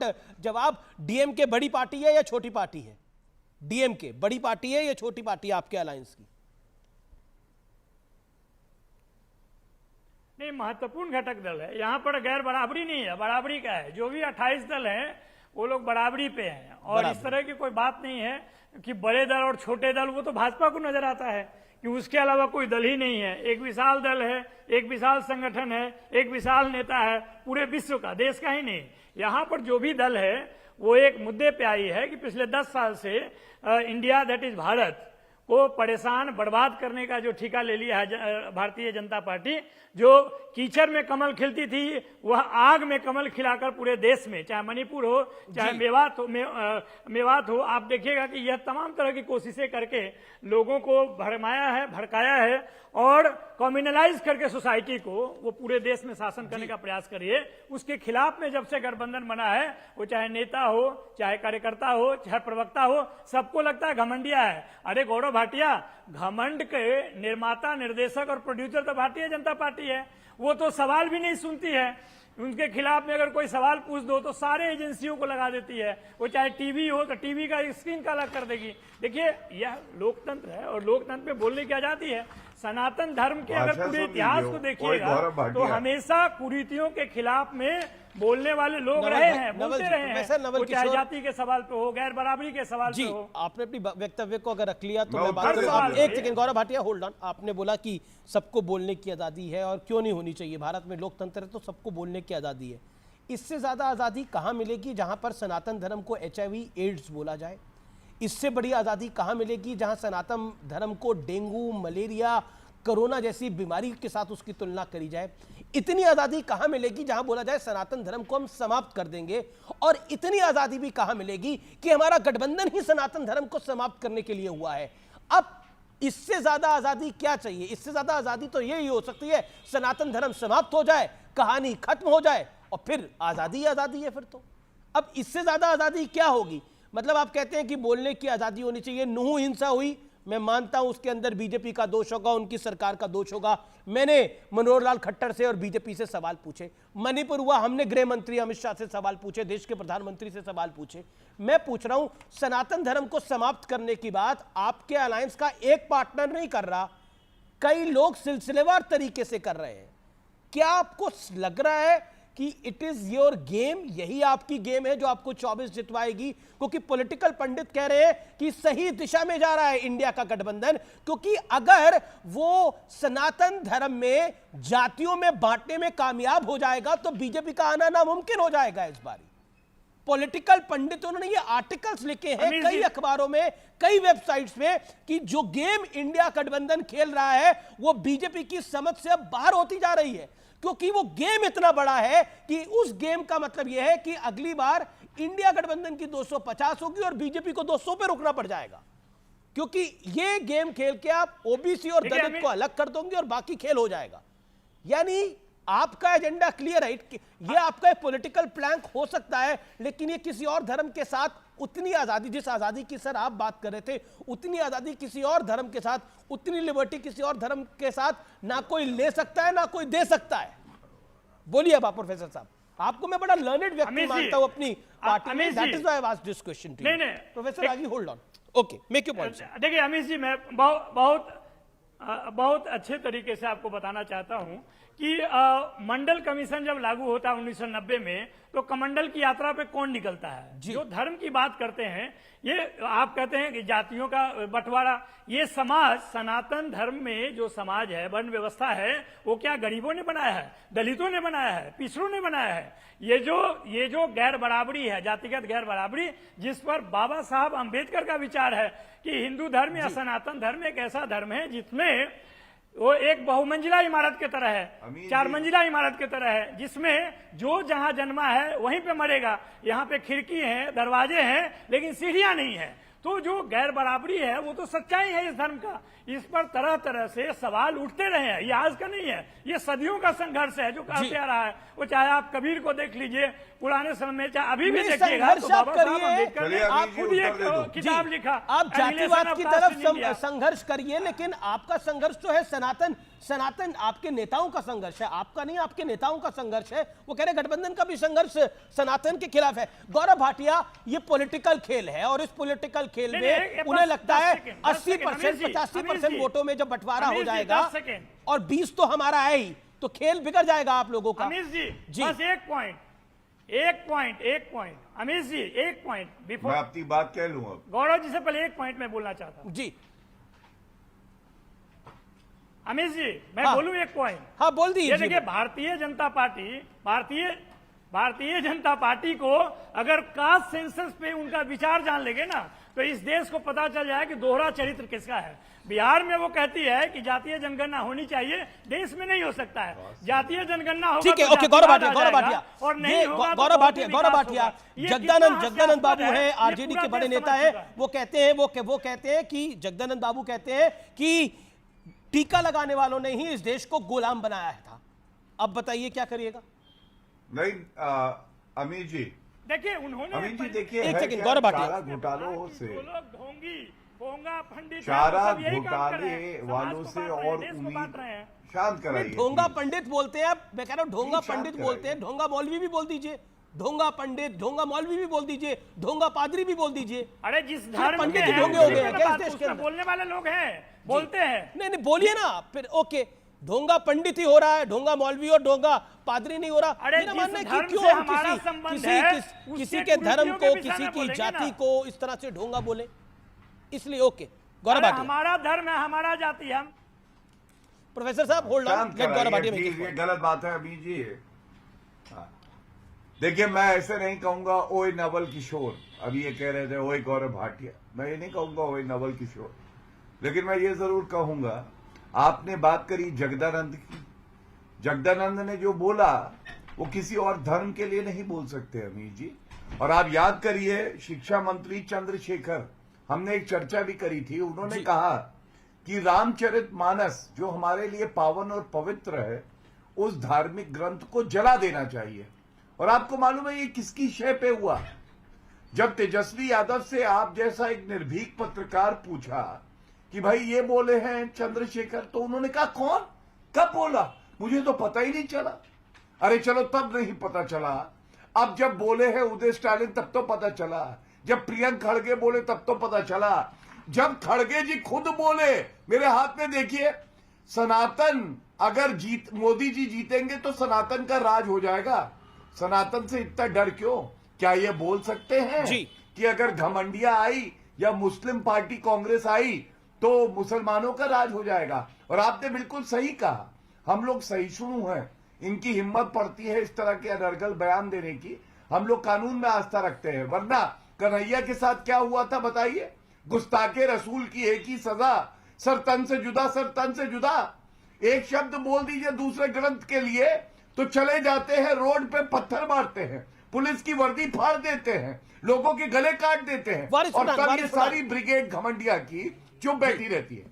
Not जवाब DMK बड़ी party है या छोटी पार्टी है? डीएमके बड़ी पार्टी है या छोटी पार्टी है आपके अलायंस की? नहीं, महत्वपूर्ण घटक दल है। यहाँ पर गैर बराबरी नहीं है, बराबरी का है। जो भी 28 दल हैं वो लोग बराबरी पे हैं, और इस तरह की कोई बात नहीं है कि बड़े दल और छोटे दल। वो तो भाजपा को नजर आता है कि उसके अलावा कोई दल ही नहीं है। एक विशाल दल है, एक विशाल संगठन है, एक विशाल नेता है पूरे विश्व का, देश का ही नहीं। यहाँ पर जो भी दल है वो एक मुद्दे पे आई है कि पिछले 10 साल से इंडिया दैट इज भारत को परेशान बर्बाद करने का जो ठेका ले लिया है भारतीय जनता पार्टी। जो कीचड़ में कमल खिलती थी वह आग में कमल खिलाकर पूरे देश में, चाहे मणिपुर हो चाहे मेवात हो, आप देखिएगा कि यह तमाम तरह की कोशिशें करके लोगों को भरमाया है, भड़काया है, और कम्युनलाइज करके सोसाइटी को वो पूरे देश में शासन करने का प्रयास करिए। उसके खिलाफ में जब से गठबंधन बना है, वो चाहे नेता हो, चाहे कार्यकर्ता हो, चाहे प्रवक्ता हो, सबको लगता है घमंडिया है। अरे गौरव भाटिया, घमंड के निर्माता, निर्देशक और प्रोड्यूसर तो भारतीय जनता पार्टी है। वो तो सवाल भी नहीं सुनती है। उनके खिलाफ में अगर कोई सवाल पूछ दो तो सारे एजेंसियों को लगा देती है। वो चाहे टीवी हो तो टीवी का स्क्रीन काला कर देगी। देखिए, यह लोकतंत्र है और लोकतंत्र में बोलने की आजादी है। सनातन धर्म के अगर पूरे इतिहास को देखिएगा तो हमेशा कुरीतियों के खिलाफ में बोलने वाले लोग रहे हैं, बोलते रहे हैं, चाहे जाति के सवाल पे हो, गैर बराबरी के सवाल पे हो। आपने अपनी वक्तव्य को अगर रख लिया तो मैं बात करूं। एक second Gaurav Bhatia, hold on. आपने बोला कि सबको बोलने की आजादी है और क्यों नहीं होनी चाहिए, भारत में लोकतंत्र है तो सबको बोलने की आजादी है। इससे ज्यादा आजादी कहां मिलेगी जहां पर सनातन धर्म को HIV एड्स बोला जाए? इससे बड़ी आजादी कहां मिलेगी जहां सनातन धर्म को डेंगू, मलेरिया, कोरोना जैसी बीमारी के साथ उसकी तुलना करी जाए? इतनी आजादी कहां मिलेगी जहां बोला जाए सनातन धर्म को हम समाप्त कर देंगे? और इतनी आजादी भी कहां मिलेगी कि हमारा गठबंधन ही सनातन धर्म को समाप्त करने के लिए हुआ है? अब इससे ज्यादा आजादी क्या चाहिए? इससे ज्यादा आजादी तो यही हो सकती है सनातन धर्म समाप्त हो जाए, कहानी खत्म हो जाए और फिर आजादी आजादी है फिर तो। अब इससे ज्यादा आजादी क्या होगी? मतलब आप कहते हैं कि बोलने की आजादी होनी चाहिए। नूह हिंसा हुई, मैं मानता हूं उसके अंदर बीजेपी का दोष होगा, उनकी सरकार का दोष होगा। मैंने मनोहर लाल खट्टर से और बीजेपी से सवाल पूछे। मणिपुर हुआ, हमने गृह मंत्री अमित शाह से सवाल पूछे, देश के प्रधानमंत्री से सवाल पूछे। मैं पूछ रहा हूं, सनातन धर्म को समाप्त करने की बात आपके अलायंस का एक पार्टनर नहीं कर रहा, कई लोग सिलसिलेवार तरीके से कर रहे हैं। क्या आपको लग रहा है कि इट इज योर गेम, यही आपकी गेम है जो आपको 24 जितवाएगी? क्योंकि पॉलिटिकल पंडित कह रहे हैं कि सही दिशा में जा रहा है इंडिया का गठबंधन, क्योंकि अगर वो सनातन धर्म में जातियों में बांटने में कामयाब हो जाएगा तो बीजेपी का आना नामुमकिन हो जाएगा इस बारी। पॉलिटिकल पंडितों ने ये आर्टिकल्स लिखे हैं कई अखबारों में, कई वेबसाइट्स पे, कि जो गेम इंडिया गठबंधन खेल रहा है वो बीजेपी की समझ से अब बाहर होती जा रही है, क्योंकि वो गेम इतना बड़ा है कि उस गेम का मतलब यह है कि अगली बार इंडिया गठबंधन की 250 होगी और बीजेपी को 200 पे रुकना पड़ जाएगा, क्योंकि ये गेम खेल के आप ओबीसी और दलित को अलग कर दोगे और बाकी खेल हो जाएगा। यानी आपका एजेंडा क्लियर है, ये आपका एक पॉलिटिकल प्लान हो सकता है, लेकिन ये किसी और धर्म के साथ उतनी आजादी, जिस आजादी की सर आप बात कर रहे थे, उतनी आजादी किसी और धर्म के साथ, उतनी लिबर्टी किसी और धर्म के साथ ना कोई ले सकता है ना कोई दे सकता है। बोलिए अब आप प्रोफेसर साहब, आपको मैं बड़ा लर्नेड व्यक्ति मानता हूं अपनी पार्टी में, that is why I asked this question to you. नहीं professor Ragi, hold on, okay, make your point. देखिए अमित जी, मैं बहुत अच्छे तरीके से आपको बताना चाहता हूं कि मंडल कमीशन जब लागू होता है 1990 में, तो कमंडल की यात्रा पे कौन निकलता है? जो धर्म की बात करते हैं, ये आप कहते हैं कि जातियों का बंटवारा, ये समाज, सनातन धर्म में जो समाज है, वर्ण व्यवस्था है, वो क्या गरीबों ने बनाया है, दलितों ने बनाया है, पिछड़ों ने बनाया है? ये जो गैर बराबरी है, जातिगत गैर बराबरी, जिस पर बाबा साहब अंबेडकर का विचार है कि हिंदू धर्म या सनातन धर्म एक ऐसा धर्म है जिसमें वो एक बहुमंजिला इमारत के तरह है, 4 मंजिला इमारत के तरह है, जिसमें जो जहां जन्मा है वहीं पे मरेगा। यहाँ पे खिड़की है, दरवाजे हैं, लेकिन सीढ़ियां नहीं है। तो जो गैर बराबरी है वो तो सच्चाई है इस धर्म का। इस पर तरह तरह से सवाल उठते रहे हैं, ये आज का नहीं है, ये सदियों का संघर्ष है जो कहते आ रहा है। वो चाहे आप कबीर को देख लीजिए, पुराने समय में, चाहे अभी भी देखिएगा, तो बाबा साहब अम्बेडकर ने आप खुद एक किताब लिखा, आप जातिवाद की तरफ संघर्ष करिए, लेकिन आपका संघर्ष तो है सनातन सनातन आपके नेताओं का संघर्ष है, आपका नहीं, आपके नेताओं का संघर्ष है। वो कह रहे गठबंधन का भी संघर्ष सनातन के खिलाफ है। गौरव भाटिया, ये पॉलिटिकल खेल है और इस पॉलिटिकल खेल में उन्हें लगता है 80% 85% वोटों में जब बंटवारा हो जाएगा और 20 तो हमारा है ही, तो खेल बिगड़ जाएगा आप लोगों का। अमीश जी बस एक पॉइंट अमीश जी, एक पॉइंट बिफोर मैं अपनी बात कह लूं। अब गौरव जी से पहले एक पॉइंट मैं बोलना चाहता हूं जी। अमीश जी, मैं हाँ, बोलूं एक पॉइंट। हाँ बोल दीजिए। देखिए, भारतीय जनता पार्टी को अगर कास्ट सेंसस पे उनका विचार जान लेंगे ना, तो इस देश को पता चल जाए कि दोहरा चरित्र किसका है। बिहार में वो कहती है कि जातीय जनगणना होनी चाहिए, देश में नहीं हो सकता है। जातीय जनगणना होगा ठीक है, तो ओके, गौरव भाटिया और नहीं होगा तो गौरव भाटिया जगदानंद बाबू है, आरजेडी के बड़े नेता है। वो कहते हैं कि जगदानंद बाबू कहते हैं कि टीका लगाने वालों ने ही इस देश को गुलाम बनाया था। अब बताइए क्या करिएगा? नहीं अमीर जी, देखिए उन्होंने अमीर जी देखिए, एक सेकंड, गौरव भाटिया, चारा घोटालों से, ढोंगा पंडित, चारा घोटाले वालों से और उम्मीद शांत कराइए। ढोंगा पंडित बोलते हैं, मैं कह रहा हूं ढोंगा पंडित बोलते हैं, ढोंगा मौलवी भी बोल दीजिए, ढोंगा पंडित, ढोंगा मौलवी भी बोल दीजिए, ढोंगा पादरी भी बोल दीजिए। अरे जिस धर्म पंडित के ढोंगे हो गए हैं क्या इस देश के अंदर? बोलने वाले लोग हैं, बोलते हैं। नहीं बोलिए ना फिर। ओके, ढोंगा पंडित ही हो रहा है, ढोंगा मौलवी और ढोंगा पादरी नहीं हो रहा। अरे मेरा मानना है कि धर्म क्यों से हम हमारा संबंध है, किसी के धर्म को, किसी की जाति को इस तरह से ढोंगा बोले, इसलिए ओके। गौरव भाटिया, हमारा धर्म है, हमारा जाति है। प्रोफेसर साहब होल्ड ऑन, गौरव भाटिया ये गलत बात है अभी जी। हाँ। देखिए, मैं ऐसे नहीं कहूंगा ओए नवल किशोर। अभी ये कह रहे थे ओए गौरव भाटिया, मैं ये नहीं कहूंगा ओए नवल किशोर, लेकिन मैं ये जरूर कहूंगा, आपने बात करी जगदानंद की। जगदानंद ने जो बोला वो किसी और धर्म के लिए नहीं बोल सकते अमीर जी। और आप याद करिए, शिक्षा मंत्री चंद्रशेखर, हमने एक चर्चा भी करी थी, उन्होंने कहा कि रामचरितमानस जो हमारे लिए पावन और पवित्र है, उस धार्मिक ग्रंथ को जला देना चाहिए। और आपको मालूम है ये किसकी शय पे हुआ? जब तेजस्वी यादव से आप जैसा एक निर्भीक पत्रकार पूछा कि भाई ये बोले हैं चंद्रशेखर, तो उन्होंने कहा कौन, कब बोला, मुझे तो पता ही नहीं चला। अरे चलो, तब नहीं पता चला, अब जब बोले हैं उदय स्टालिन तब तो पता चला, जब प्रियंक खड़गे बोले तब तो पता चला, जब खड़गे जी खुद बोले, मेरे हाथ में देखिए, सनातन अगर मोदी जी जीतेंगे तो सनातन का राज हो जाएगा। सनातन से इतना डर क्यों? क्या ये बोल सकते हैं कि अगर घमंडिया आई या मुस्लिम पार्टी कांग्रेस आई तो मुसलमानों का राज हो जाएगा? और आपने बिल्कुल सही कहा, हम लोग सहिष्णु हैं, इनकी हिम्मत पड़ती है इस तरह के अनर्गल बयान देने की। हम लोग कानून में आस्था रखते हैं, वरना कन्हैया के साथ क्या हुआ था बताइए? गुस्ताखे रसूल की एक ही सजा, सर तन से जुदा, सर तन से जुदा। एक शब्द बोल दीजिए दूसरे ग्रंथ के लिए तो चले जाते हैं, रोड पे पत्थर मारते हैं, पुलिस की वर्दी फाड़ देते हैं, लोगों के गले काट देते हैं, और तब ये सारी ब्रिगेड घमंडिया की चुप बैठी रहती है।